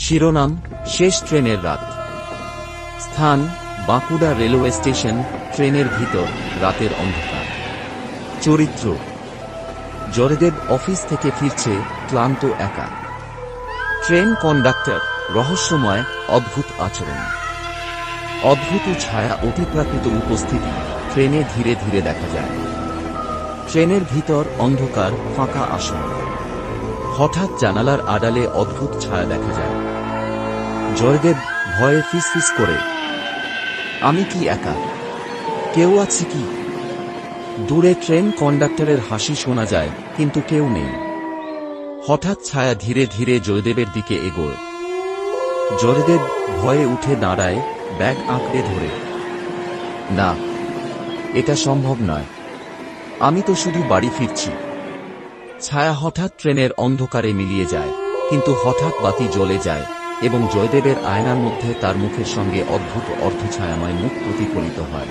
শিরোনাম: শেষ ট্রেনের রাত। স্থান: বাঁকুড়া রেলওয়ে স্টেশন। ট্রেনের ভিতর, রাতের অন্ধকার। চরিত্র: জয়দেব অফিস থেকে ফিরছে, ক্লান্ত, একা। ট্রেন কন্ডাক্টর: রহস্যময়, অদ্ভুত আচরণ। অদ্ভুত ছায়া, অতিপ্রাকৃত উপস্থিতি। ট্রেনে ধীরে ধীরে দেখা যায়। ট্রেনের ভিতর অন্ধকার, ফাঁকা আসন। হঠাৎ জানালার আড়ালে অদ্ভুত ছায়া দেখা যায়। জয়দেব ভয়ে ফিসফিস করে, আমি কি একা? কেউ আছে কি? দূরে ট্রেন কন্ডাক্টরের হাসি শোনা যায়, কিন্তু কেউ নেই। হঠাৎ ছায়া ধীরে ধীরে জয়দেবের দিকে এগোয়। জয়দেব ভয়ে উঠে দাঁড়ায়, ব্যাগ আঁকড়ে ধরে। না, এটা সম্ভব নয়। আমি তো শুধু বাড়ি ফিরছি। ছায়া হঠাৎ ট্রেনের অন্ধকারে মিলিয়ে যায়, কিন্তু হঠাৎ বাতি জ্বলে যায় এবং জয়দেবের আয়নার মধ্যে তার মুখের সঙ্গে অদ্ভুত অর্ধছায়াময় মুখ প্রতিফলিত হয়।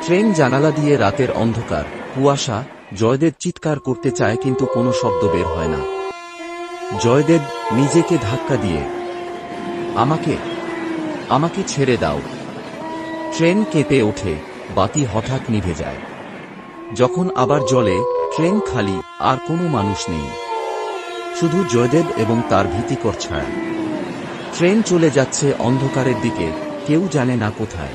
ট্রেন জানালা দিয়ে রাতের অন্ধকার, কুয়াশা। জয়দেব চিৎকার করতে চায়, কিন্তু কোনো শব্দ বের হয় না। জয়দেব নিজেকে ধাক্কা দিয়ে, আমাকে আমাকে ছেড়ে দাও। ট্রেন কেঁপে ওঠে, বাতি হঠাৎ নিভে যায়। যখন আবার জ্বলে, ট্রেন খালি, আর কোনো মানুষ নেই। শুধু জয়দেব এবং তার ভীতিকর ছায়া। ট্রেন চলে যাচ্ছে অন্ধকারের দিকে, কেউ জানে না কোথায়।